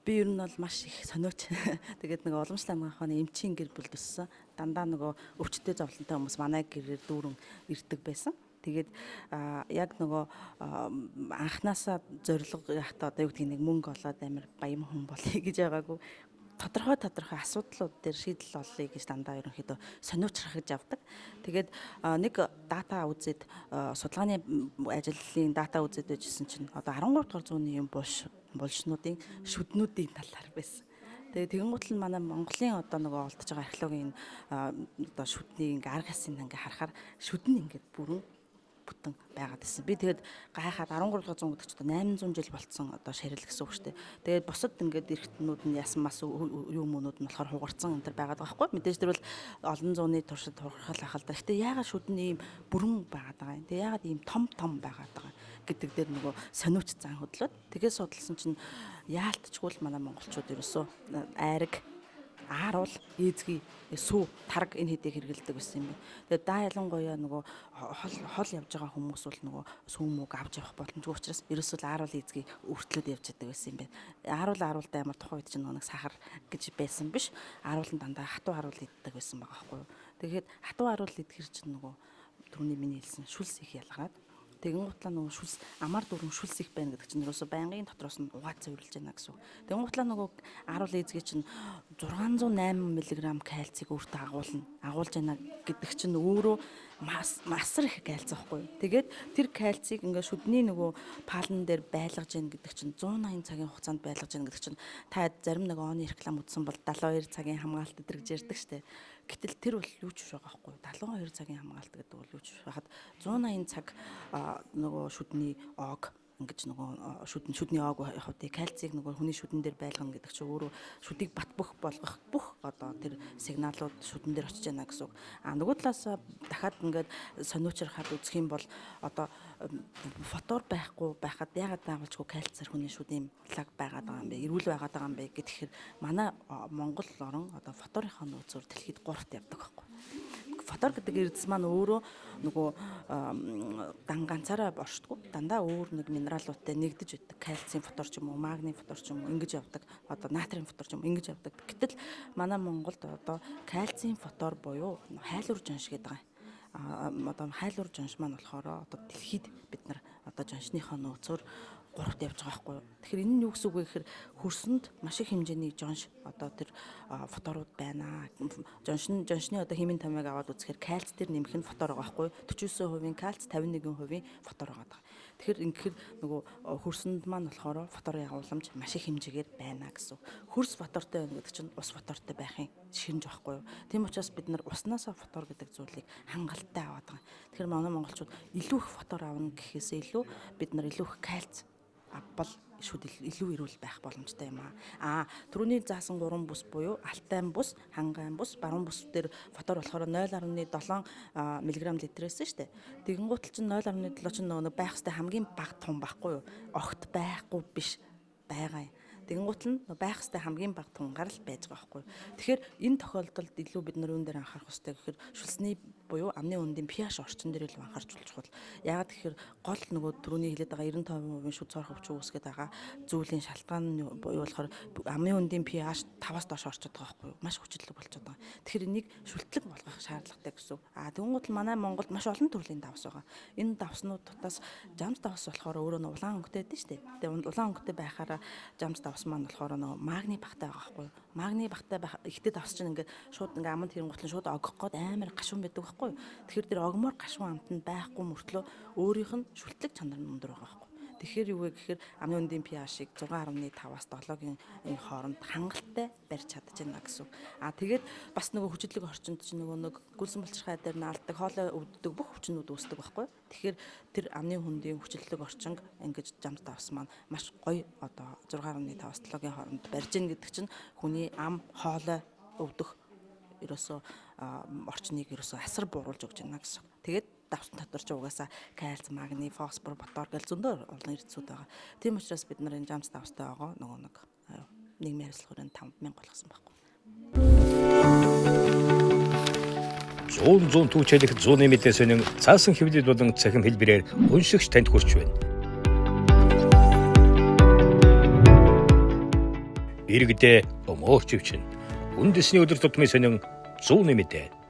Би ер нь бол маш их сониуч. Тэгээд нэг уламжлалт амгийн ухааны эмчийн гэр бүл төссөн. Дандаа нөгөө өвчтөе зовлонтой хүмүүс манай гэрээр дүүрэн ирдэг байсан. Тэгээд яг нөгөө анханасаа зориг яхта одоо юу гэдгийг нэг мөнгө олоод амар баян хүн болъё гэж байгаагүй. Тодорхой асуудлууд дээр шийдэл олъё гэж дандаа ерөнхийдөө сониучрах гэж авдаг. Тэгээд нэг дата үзээд судалгааны ажлын дата үзээд байжсэн чинь одоо 13 дугаар зууны юм булшнуудын шүднүүдийн талаар байсан. Тэгээд тэгэнгუთ л манай Монголын одоо нөгөө олдож байгаа археологийн одоо шүдний ингээ арга хэсгийг ингээ харахаар шүдэн ингээд бүрэн бүтэн байгаад байсан. Би тэгээд гайхаад 13 дугаар зуун гэдэг чинь 800 жил болцсон одоо шарил гэсэн үг шүү дээ. Тэгээд бусад ингээд эргэтнүүд нь ясан мас юу мөнүүд нь болохоор хугарцсан энэ төр байгаад байгаа байхгүй. Мэдээж тэр бол олон зууны туршид турхал ахал да. Гэтэ яагаад шүдэн ийм бүрэн байгаад байгаа юм. Тэгээ яагаад ийм том байгаад байгаа гэдэг дээр нөгөө сониуч зан хөдлөөд тэгээд судалсан чинь яалтчгүй л манай монголчууд ерөөсөө айраг ааруул эзгий сүү тараг энэ хэдийг хэрэгэлдэг байсан юм байна. Тэгээд даа ялангуяа нөгөө хол явж байгаа хүмүүс бол нөгөө сүүмөг авч явах боломжгүй учраас ерөөсөө ааруул эзгий өртлөөд явж байдаг байсан юм байна. Ааруултай амар тухайн үед чинь нэг сахар гэж байсан биш. Ааруул нь дандаа хатуу ааруул иддэг байсан байгаа байхгүй юу. Тэгээд хатуу ааруул идэхэр чинь нөгөө түрүүний миний хэлсэн шүлс их ялгараад тэгэнгутлаа нөгөө шүлс амар дүрм шүлс их байна гэдэг чинь ерөөсөө байнгын дотроос нь угаацсан үргэлж байна гэсэн. Тэгэнгутлаа нөгөө ааруул эзгээ чинь 608 мг кальцийг өөртөө агуулж байна гэдэг чинь өөрөө масар их кальци байхгүй. Тэгээд тэр кальцийг ингээ шүдний нөгөө палан дээр байлгаж яах гэдэг чинь 180 цагийн хугацаанд байлгаж яах гэдэг чинь та зарим нэг оны реклам үзсэн бол 72 цагийн хамгаалалт гэдэг ярьдаг штэ. Гэтэл тэр бол юу ч биш байгаа байхгүй. 72 цагийн хамгаалалт гэдэг бол юу ч биш байхад 180 цаг нөгөө шүдний ог ингэж нөгөө шүдний ог яг үгүй кальцийг нөгөө хүний шүдэн дээр байлгана гэдэг чинь өөрөө шүдийг бат бөх болгох бүх одоо тэр сигналууд шүдэн дээр очиж байна гэсэн үг. Нөгөө талаас дахиад ингээд сониучрахад үзэх юм бол одоо фотор байхгүй байхад ягаад байгуулжгүй кальцэр хүний шүдийн лаг байгаад байгаа юм бэ? Эрүүл байгаад байгаа юм бэ гэхээр манай Монгол орн одоо фоторынхаа нөөцөөр дэлхийд 3-т явдаг байхгүй. Фотор гэдэг эрдэс маань өөрөө нөгөө ганцаараа оршдгоо. Дандаа өөр нэг минералуудтай нэгдэж байдаг. Кальцийн фотор ч юм уу, магний фотор ч юм уу ингэж явдаг. Одоо натрийн фотор ч юм ингэж явдаг. Гэтэл манай Монголд одоо кальцийн фотор буюу хайлуур жонш гэдэг байгаа. Одоо хайлуур жонш маань болохоор одоо дэлхийд бид нар одоо жоншныхоо нөөцөөр 3-т явж байгаа байхгүй юу. Тэгэхээр энэ нь юу гэсэн үг вэ гэхээр хөрсөнд маш их хэмжээний жонш одоо тэр фоторууд байна. Жоншны одоо химийн томьёог аваад үзэхээр кальц тэр нэмэх нь фотор байгаа байхгүй юу. 49% кальц, 51% фотор байгаа. Тэгэхээр ингэхээр нөгөө хөрсөнд маань болохоор фоторын агуулмж маш их хэмжээгээр байна гэсэн. Хөрс фотортой байна гэдэг чинь ус фотортой байхын шинж байхгүй юу. Тийм учраас бид нар уснасаа фотор гэдэг зүйлийг хангалттай аваад байгаа. Тэгэхээр манай монголчууд илүү их фотор авна гэхээсээ илүү бид нар илүү их кальц авбал шүд илүү эрүүл байх боломжтой юм аа. Түрүүний заасан 3 бүс буюу алтайн бүс, хангайн бүс, баруун бүс дээр фотор болохоор 0.7 мг литрээс шүү дээ. Тэгэнгუთ чинь 0.7 чинь нөгөө байх хэвээр хамгийн бага том байхгүй юу? Огт байхгүй биш байгаа юм. Тэгэнгუთ нь байх хэвээр хамгийн бага тунгаар л байж байгаа байхгүй юу? Тэгэхээр энэ тохиолдолд илүү бид нар үүн дээр анхаарах хэрэгтэй гэхээр шүлсний буюу амны үндийн pH орчин дээр илүү анхаарч болж чухал. Яагаад гэхээр гол нөгөө түрүүний хэлээд байгаа 95% шүд цорох өвчин үүсгээд байгаа зүйлийн шалтгаан нь буюу болохоор амны үндийн pH 5-аас доош орчод байгаа байхгүй юу? Маш хүчтэй болчиход байгаа. Тэгэхээр энийг шүлтлэг болгох шаардлагатай гэсэн. Тэгэнгუთ л манай Монголд маш олон төрлийн давс байгаа. Энэ давснууд дотоос жамс давс болохоор өөрөө нь улаан өнгөтэй дээ шүү дээ. Тэгээ улаан өнгөтэй байхаараа жамс давс маань болохоор нөгөө магний багтай байгаа байхгүй юу? Магний багтай байх ихтэй давс чинь ингээд шууд ингээд аманд хэрэнгутлан шууд огох гээд амар гашуун байдаг байхгүй юу? Тэгэхээр тэр огмоор гашуун амтанд байхгүй мөртлөө өөрийнх нь шүлтлэг чанар нь өндөр байгаа байхгүй юу? Тэгэхээр юу вэ гэхээр амны үндийн pH-ыг 6.5-аас 7-гийн хооронд хангалттай барьж чадчихна гэсэн. Тэгээд бас нөгөө хүчитлэг орчинд чинь нөгөө нэг гүлсэн булчирхай дээр наалдаг, хоолой өвддөг бүх хүчнүүд үүсдэг байхгүй. Тэгэхээр тэр амны хүндийн хүчитлэг орчин ингэж жамс давс маань маш гоё одоо 6.5-аас 7-гийн хооронд барьж ийн гэдэг чинь хүний ам хоолой өвдөх ерөөсөө орчныг ерөөсөө асар бууруулж өгч байна гэсэн. Тэгээд давсан дотор ч угаасаа кальц, магний, фосфор, ботор гэл зөндөө олон эрдсүүд байгаа. Тийм учраас бид нар энэ жамс давстай байгаа нөгөө нэг нийгмийн хариуцлагын 5000 болгосон байхгүй. 100 түүчэлэх 100 мэдээ сонин цаасан хэвлэл болон цахим хэлбэрээр уншигч танд хүрч байна. иргэдээ өмөөч өвчин. Үндэсний өдөр тутмын сонин 100 нэмэдэ.